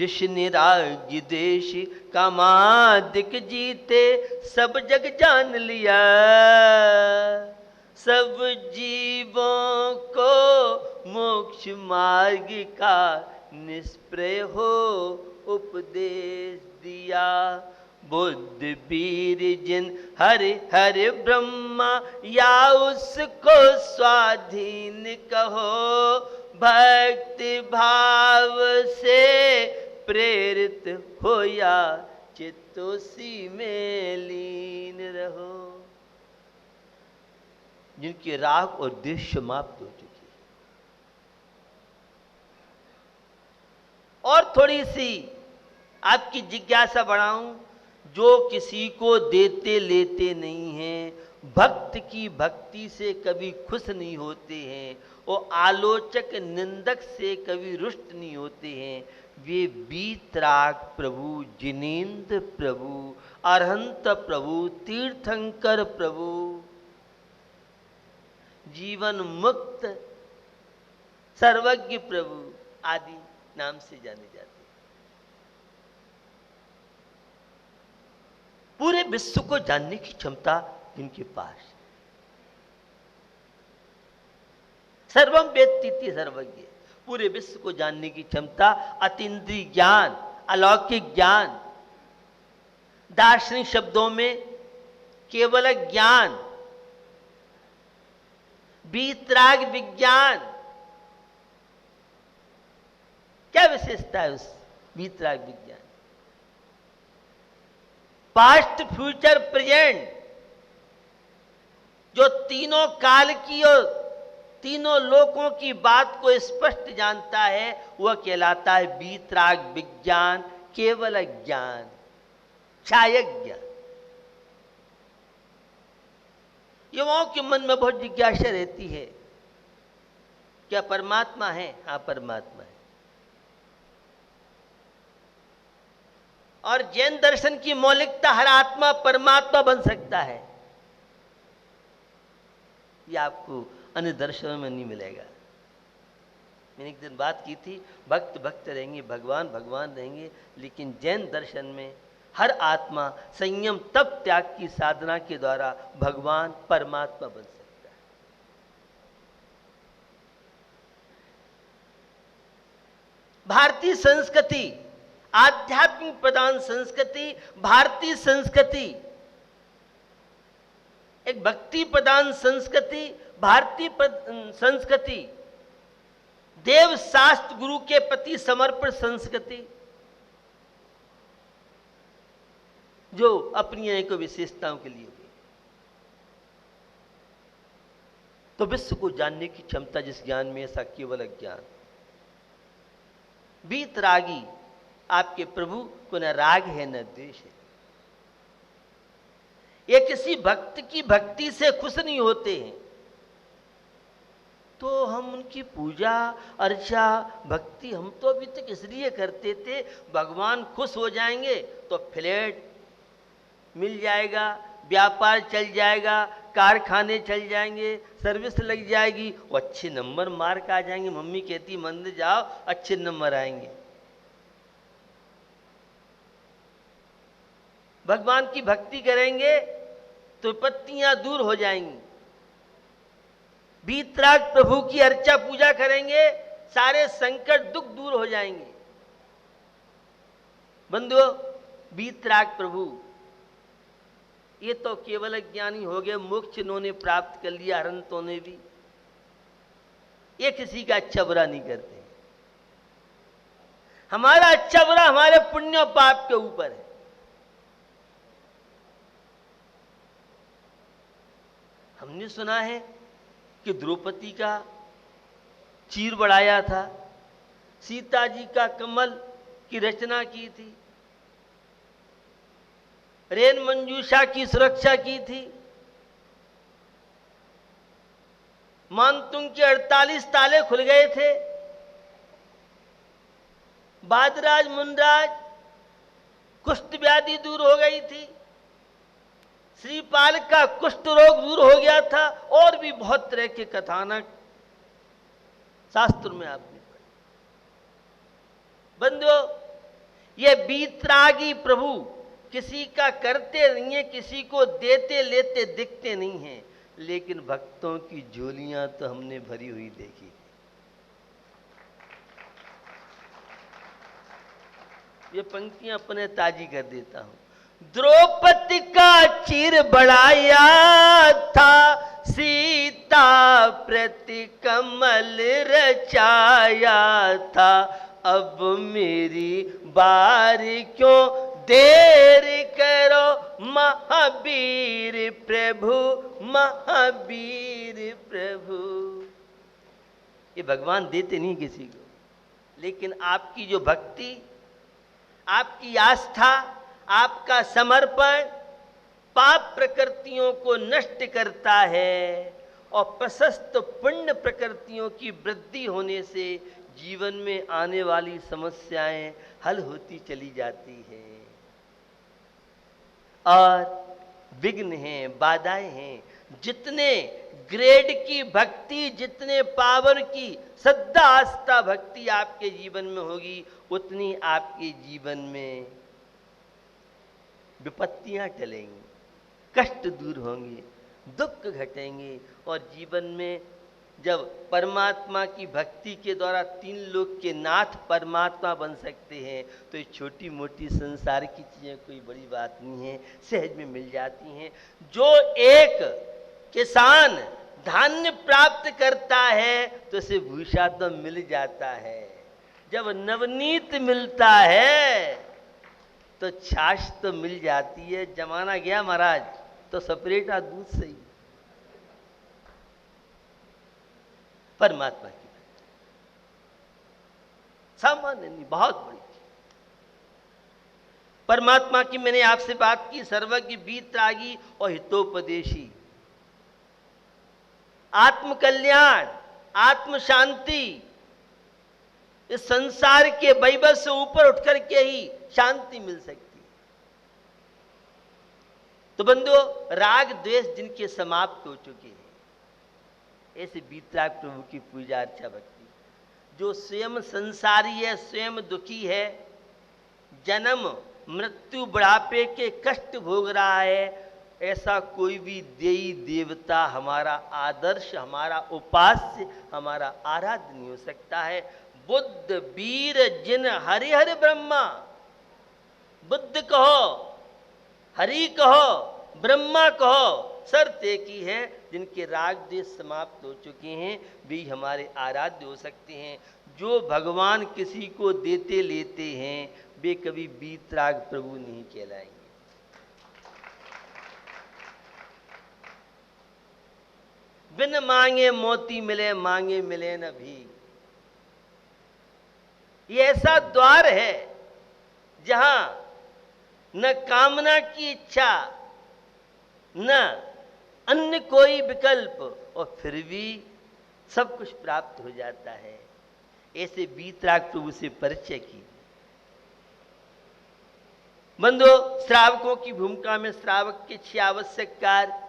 कृष निराग देश कामादिक जीते, सब जग जान लिया। सब जीवों को मोक्ष मार्ग का निष्प्रय हो उपदेश दिया। बुद्ध वीर जिन हरि हरि ब्रह्मा, या उसको स्वाधीन कहो। भक्ति भाव से प्रेरित हो या चित्तोसी में लीन रहो। जिनके राग और द्वेष समाप्त हो चुकी है। और थोड़ी सी आपकी जिज्ञासा बढ़ाऊं, जो किसी को देते लेते नहीं हैं, भक्त की भक्ति से कभी खुश नहीं होते हैं, वो आलोचक निंदक से कभी रुष्ट नहीं होते हैं, वे वीतराग प्रभु, जिनेंद्र प्रभु, अरहंत प्रभु, तीर्थंकर प्रभु, जीवन मुक्त, सर्वज्ञ प्रभु आदि नाम से जाने जाते हैं। पूरे विश्व को जानने की क्षमता इनके पास। सर्वम वेत्तीति सर्वज्ञ, पूरे विश्व को जानने की क्षमता, अतीन्द्रिय ज्ञान, अलौकिक ज्ञान, दार्शनिक शब्दों में केवल ज्ञान, वीतराग विज्ञान। क्या विशेषता है उस वीतराग विज्ञान? पास्ट फ्यूचर प्रेजेंट, जो तीनों काल की और तीनों लोकों की बात को स्पष्ट जानता है, वह कहलाता है वीतराग विज्ञान, केवल ज्ञान, क्षायक ज्ञान। युवाओं के मन में बहुत जिज्ञासा रहती है, क्या परमात्मा है? हाँ, परमात्मा है। और जैन दर्शन की मौलिकता, हर आत्मा परमात्मा बन सकता है, यह आपको अन्य दर्शनों में नहीं मिलेगा। मैंने एक दिन बात की थी, भक्त भक्त रहेंगे, भगवान भगवान रहेंगे, लेकिन जैन दर्शन में हर आत्मा संयम तप त्याग की साधना के द्वारा भगवान परमात्मा बन सकता है। भारतीय संस्कृति आध्यात्मिक प्रधान संस्कृति, भारतीय संस्कृति एक भक्ति प्रधान संस्कृति, भारतीय संस्कृति देव शास्त्र गुरु के प्रति समर्पित संस्कृति, जो अपनी अनेकों विशेषताओं के लिए हुई। तो विश्व को जानने की क्षमता जिस ज्ञान में, ऐसा केवल ज्ञान। वीतरागी आपके प्रभु को न राग है न द्वेष है। ये किसी भक्त की भक्ति से खुश नहीं होते हैं, तो हम उनकी पूजा अर्चा भक्ति हम तो अभी तक इसलिए करते थे, भगवान खुश हो जाएंगे तो फ्लैट मिल जाएगा, व्यापार चल जाएगा, कारखाने चल जाएंगे, सर्विस लग जाएगी, वो अच्छे नंबर मार्क आ जाएंगे। मम्मी कहती मंदिर जाओ अच्छे नंबर आएंगे। भगवान की भक्ति करेंगे तो विपत्तियां दूर हो जाएंगी। वीतराग प्रभु की अर्चा पूजा करेंगे, सारे संकट दुख दूर हो जाएंगे। बंधुओं, वीतराग प्रभु ये तो केवल ज्ञानी हो गए, मोक्ष इन्होंने प्राप्त कर लिया, अरहंतों ने भी। ये किसी का अच्छा बुरा नहीं करते। हमारा अच्छा बुरा हमारे पुण्य और पाप के ऊपर है। हमने सुना है कि द्रौपदी का चीर बढ़ाया था, सीता जी का कमल की रचना की थी, रेन मंजूषा की सुरक्षा की थी, मानतुंग के 48 ताले खुल गए थे, बादराज मुनराज कुष्ठ व्याधि दूर हो गई थी, श्रीपाल का कुष्ठ रोग दूर हो गया था, और भी बहुत तरह के कथानक शास्त्र में आपने पढ़े। बंधुओं, ये बीतरागी प्रभु किसी का करते नहीं है, किसी को देते लेते दिखते नहीं हैं, लेकिन भक्तों की झोलियां तो हमने भरी हुई देखी। ये पंक्तियां अपने ताजी कर देता हूं। द्रौपदी का चीर बढ़ाया था, सीता प्रति कमल रचाया था, अब मेरी बारी क्यों देर करो महावीर प्रभु, महावीर प्रभु। ये भगवान देते नहीं किसी को, लेकिन आपकी जो भक्ति, आपकी आस्था, आपका समर्पण पाप प्रकृतियों को नष्ट करता है और प्रशस्त पुण्य प्रकृतियों की वृद्धि होने से जीवन में आने वाली समस्याएं हल होती चली जाती हैं। और विघ्न हैं, बाधाएं हैं। जितने ग्रेड की भक्ति, जितने पावर की श्रद्धा आस्था भक्ति आपके जीवन में होगी, उतनी आपके जीवन में विपत्तियां टलेंगी, कष्ट दूर होंगे, दुख घटेंगे, और जीवन में जब परमात्मा की भक्ति के द्वारा तीन लोक के नाथ परमात्मा बन सकते हैं, तो ये छोटी मोटी संसार की चीज़ें कोई बड़ी बात नहीं है, सहज में मिल जाती हैं। जो एक किसान धान्य प्राप्त करता है तो उसे भूषा तो मिल जाता है, जब नवनीत मिलता है तो छाछ तो मिल जाती है। जमाना गया महाराज तो सेपरेटा दूध से ही। परमात्मा की भक्ति सामान्य नहीं, बहुत बड़ी चीज। परमात्मा की मैंने आपसे बात की, सर्वज्ञ वीतरागी और हितोपदेशी, आत्म कल्याण, आत्म शांति, इस संसार के वैभव से ऊपर उठकर के ही शांति मिल सकती है। तो बंधुओं, राग द्वेष जिनके समाप्त हो चुके हैं, ऐसे वीतराग प्रभु की पूजा अर्चा भक्ति, जो स्वयं संसारी है, स्वयं दुखी है, जन्म मृत्यु बुढ़ापे के कष्ट भोग रहा है, ऐसा कोई भी देवी देवता हमारा आदर्श, हमारा उपास्य, हमारा आराध्य नहीं हो सकता है। बुद्ध वीर जिन हरि हरि ब्रह्मा, बुद्ध कहो, हरि कहो, ब्रह्मा कहो, शर्त एक ही है, जिनके राग द्वेष समाप्त हो चुके हैं वे हमारे आराध्य हो सकते हैं। जो भगवान किसी को देते लेते हैं वे कभी वीतराग प्रभु नहीं कहलाएंगे। बिन मांगे मोती मिले, मांगे मिले न भी। ये ऐसा द्वार है जहां न कामना की इच्छा, न अन्य कोई विकल्प, और फिर भी सब कुछ प्राप्त हो जाता है। ऐसे वीतराग प्रभु से परिचय की। बंधु, श्रावकों की भूमिका में श्रावक के 6 आवश्यक कार्य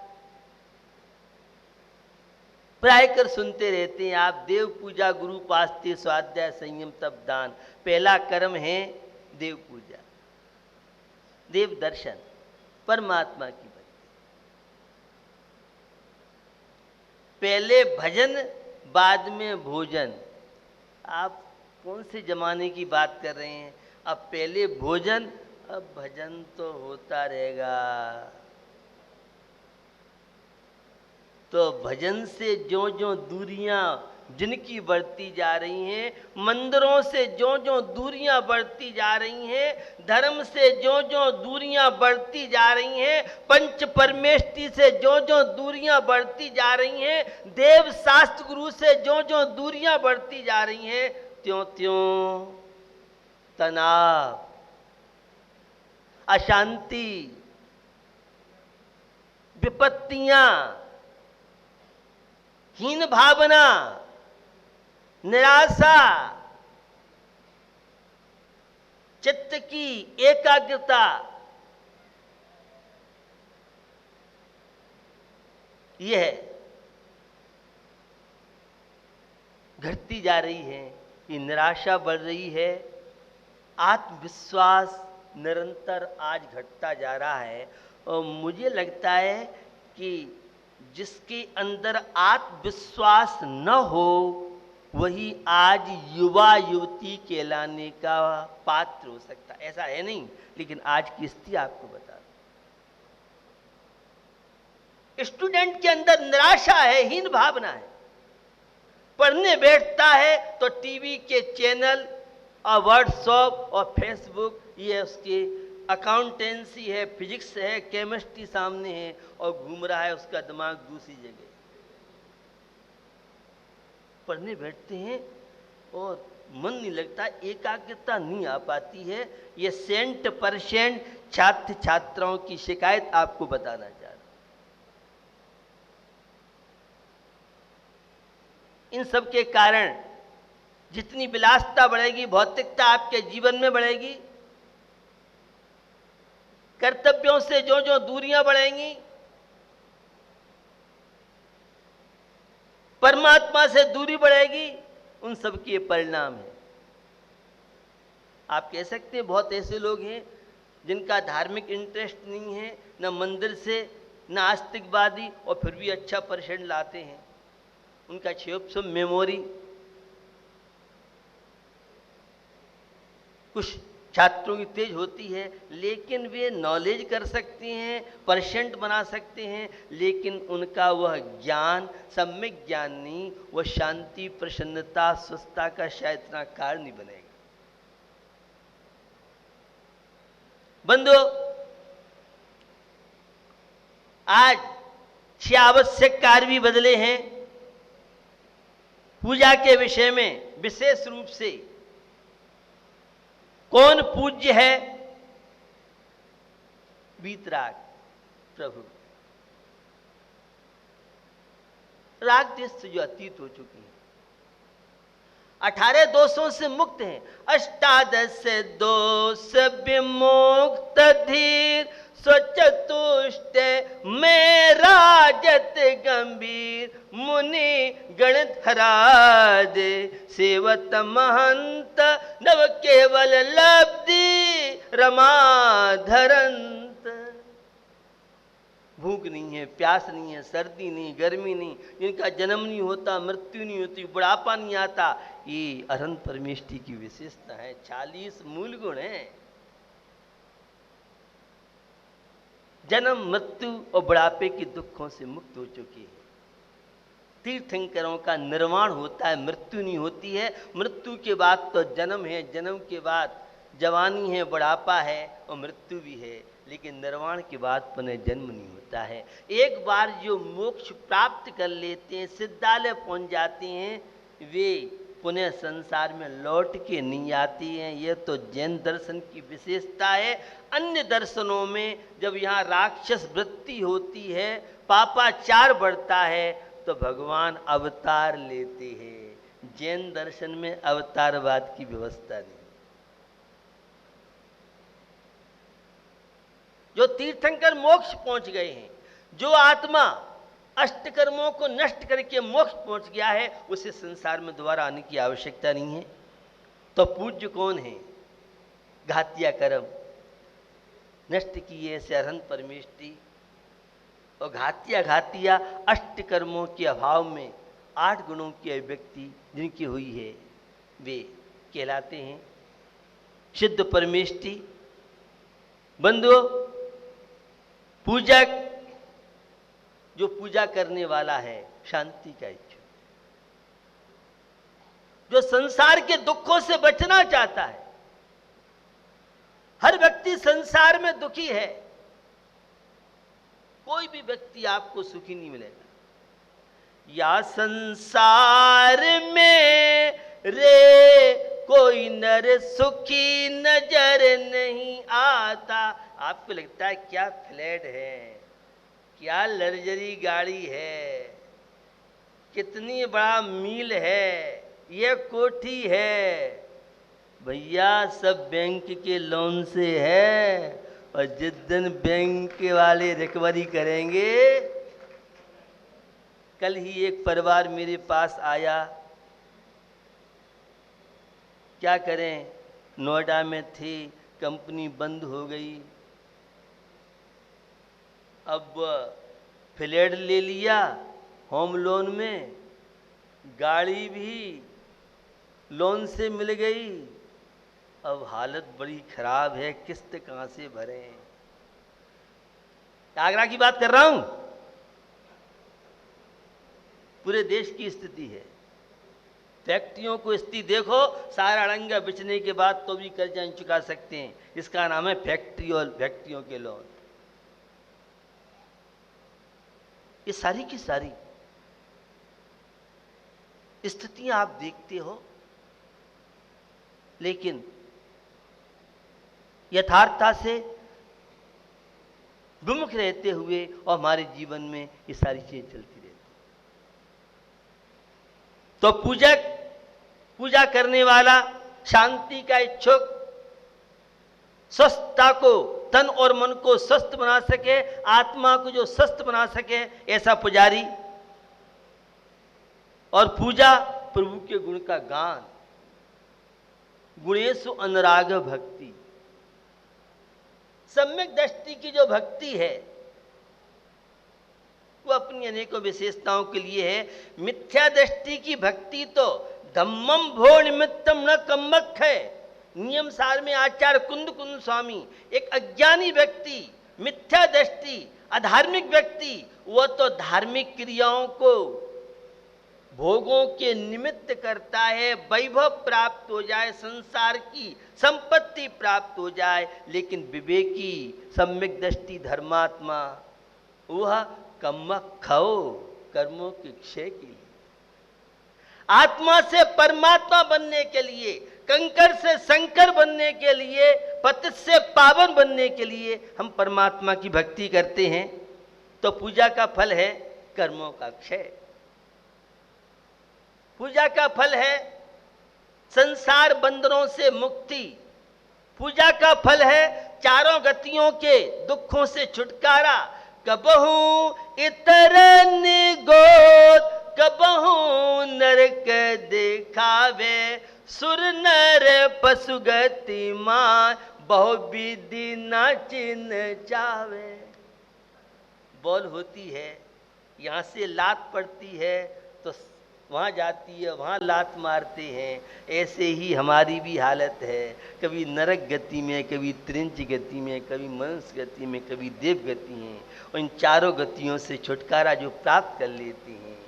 प्राय कर सुनते रहते हैं आप। देव पूजा, गुरु पास्ते, स्वाध्याय, संयम, तप, दान। पहला कर्म है देव पूजा, देव दर्शन, परमात्मा की भक्ति। पहले भजन, बाद में भोजन। आप कौन से जमाने की बात कर रहे हैं? अब पहले भोजन, अब भजन तो होता रहेगा। तो भजन से जो जो दूरियां जिनकी बढ़ती जा रही हैं, मंदिरों से जो जो दूरियां बढ़ती जा रही हैं, धर्म से जो जो दूरियां बढ़ती जा रही हैं, पंच परमेष्टि से जो जो दूरियां बढ़ती जा रही हैं, देव शास्त्र गुरु से जो जो दूरियां बढ़ती जा रही हैं, त्यों त्यों तनाव, अशांति, विपत्तियां, हीन भावना, निराशा, चित्त की एकाग्रता, यह घटती जा रही है। ये निराशा बढ़ रही है, आत्मविश्वास निरंतर आज घटता जा रहा है और मुझे लगता है कि जिसके अंदर आत्मविश्वास न हो वही आज युवा युवती कहलाने का पात्र हो सकता है। ऐसा है नहीं, लेकिन आज की स्थिति आपको बता दूं। स्टूडेंट के अंदर निराशा है, हीन भावना है। पढ़ने बैठता है तो टीवी के चैनल और व्हाट्सएप और फेसबुक, ये उसके अकाउंटेंसी है, फिजिक्स है, केमिस्ट्री सामने है और घूम रहा है उसका दिमाग दूसरी जगह। पढ़ने बैठते हैं और मन नहीं लगता, एकाग्रता नहीं आ पाती है। ये 100% छात्र छात्राओं की शिकायत आपको बताना चाह रहा हूं। इन सब के कारण जितनी विलासिता बढ़ेगी, भौतिकता आपके जीवन में बढ़ेगी, कर्तव्यों से जो जो दूरियां बढ़ेंगी, परमात्मा से दूरी बढ़ेगी, उन सब के परिणाम है। आप कह सकते हैं बहुत ऐसे लोग हैं जिनका धार्मिक इंटरेस्ट नहीं है, न मंदिर से न आस्तिकवादी, और फिर भी अच्छा परसेंट लाते हैं। उनका सब मेमोरी, कुछ छात्रों की तेज होती है, लेकिन वे नॉलेज कर सकते हैं, परसेंट बना सकते हैं, लेकिन उनका वह ज्ञान सम्यक ज्ञान नहीं, वह शांति, प्रसन्नता, स्वस्थता का शायद इतना कारण नहीं बनेगा। बंधुओं, आज 6 आवश्यक कार्य भी बदले हैं। पूजा के विषय में विशेष रूप से कौन पूज्य है? वीतराग प्रभु, राग देश से जो अतीत हो चुकी है, 18 दोषों से मुक्त हैं। 18 दोष विमुक्त धीर, स्वचतुष्ट में राजत गंभीर, मुनि गणित हरा दे, सेवत महंत नव केवल लब्धि, रमा धरंत। भूख नहीं है, प्यास नहीं है, सर्दी नहीं, गर्मी नहीं, जिनका जन्म नहीं होता, मृत्यु नहीं होती, बुढ़ापा नहीं आता, ये अनंत परमेष्टि की विशेषता है। 40 मूल गुण हैं। जन्म, मृत्यु और बुढ़ापे के दुखों से मुक्त हो चुकी है। तीर्थंकरों का निर्वाण होता है, मृत्यु नहीं होती है। मृत्यु के बाद तो जन्म है, जन्म के बाद जवानी है, बुढ़ापा है और मृत्यु भी है, लेकिन निर्वाण के बाद पुनः जन्म नहीं होता है। एक बार जो मोक्ष प्राप्त कर लेते हैं, सिद्धालय पहुंच जाते हैं, वे पुनः संसार में लौट के नहीं आती हैं। यह तो जैन दर्शन की विशेषता है। अन्य दर्शनों में जब यहाँ राक्षस वृत्ति होती है, पापाचार बढ़ता है, तो भगवान अवतार लेते हैं। जैन दर्शन में अवतारवाद की व्यवस्था नहीं। जो तीर्थंकर मोक्ष पहुंच गए हैं, जो आत्मा अष्टकर्मों को नष्ट करके मोक्ष पहुंच गया है, उसे संसार में दोबारा आने की आवश्यकता नहीं है। तो पूज्य कौन है? घातिया कर्म नष्ट किए से अरहंत परमेष्टि, और घातिया अष्टकर्मों के अभाव में 8 गुणों की अभिव्यक्ति जिनकी हुई है, वे कहलाते हैं सिद्ध परमेष्टि। बंधुओं, पूजक जो पूजा करने वाला है, शांति का इच्छुक, जो संसार के दुखों से बचना चाहता है। हर व्यक्ति संसार में दुखी है, कोई भी व्यक्ति आपको सुखी नहीं मिलेगा। या संसार में रे कोई नर सुखी नजर नहीं आता। आपको लगता है क्या फ्लैट है, क्या लग्जरी गाड़ी है, कितनी बड़ा मील है, ये कोठी है। भैया सब बैंक के लोन से है, और जिस दिन बैंक वाले रिकवरी करेंगे। कल ही एक परिवार मेरे पास आया, क्या करें, नोएडा में थे, कंपनी बंद हो गई। अब फ्लैट ले लिया होम लोन में, गाड़ी भी लोन से मिल गई। अब हालत बड़ी खराब है, किस्त कहाँ से भरें। आगरा की बात कर रहा हूं, पूरे देश की स्थिति है। फैक्ट्रियों को स्थिति देखो, सारा अड़ंगा बिछने के बाद तो भी कर्जा नहीं चुका सकते हैं। इसका नाम है फैक्ट्री और फैक्ट्रियों के लोन। ये सारी की सारी स्थितियां आप देखते हो, लेकिन यथार्थता से विमुख रहते हुए और हमारे जीवन में ये सारी चीजें चलती रहती। तो पूजा करने वाला, शांति का इच्छुक, स्वस्थता को, तन और मन को स्वस्थ बना सके, आत्मा को जो स्वस्थ बना सके, ऐसा पुजारी। और पूजा प्रभु के गुण का गान, गुणेषु अनुराग भक्ति। सम्यक दृष्टि की जो भक्ति है वो अपनी अनेकों विशेषताओं के लिए है। मिथ्या दृष्टि की भक्ति तो धम्मम भो निमित्तम न कम्मक है। नियम सार में आचार्य कुंद स्वामी, एक अज्ञानी व्यक्ति, मिथ्या दृष्टि, अधार्मिक व्यक्ति, वो तो धार्मिक क्रियाओं को भोगों के निमित्त करता है, वैभव प्राप्त हो जाए, संसार की संपत्ति प्राप्त हो जाए। लेकिन विवेकी, सम्यक दृष्टि धर्मात्मा, वह कम्मक खाओ कर्मों के क्षय के लिए, आत्मा से परमात्मा बनने के लिए, कंकर से शंकर बनने के लिए, पतित से पावन बनने के लिए हम परमात्मा की भक्ति करते हैं। तो पूजा का फल है कर्मों का क्षय। पूजा का फल है संसार बंधनों से मुक्ति। पूजा का फल है चारों गतियों के दुखों से छुटकारा। कबहू इतर निगोद, कबहू नरक दिखावे, सुर नर पशु गति मान, बहु विधि न चिन्ह चावे। बॉल होती है, यहाँ से लात पड़ती है तो वहाँ जाती है, वहाँ लात मारते हैं। ऐसे ही हमारी भी हालत है, कभी नरक गति में, कभी त्रिंच गति में, कभी मनुष्य गति में, कभी देव गति में। और इन चारों गतियों से छुटकारा जो प्राप्त कर लेते हैं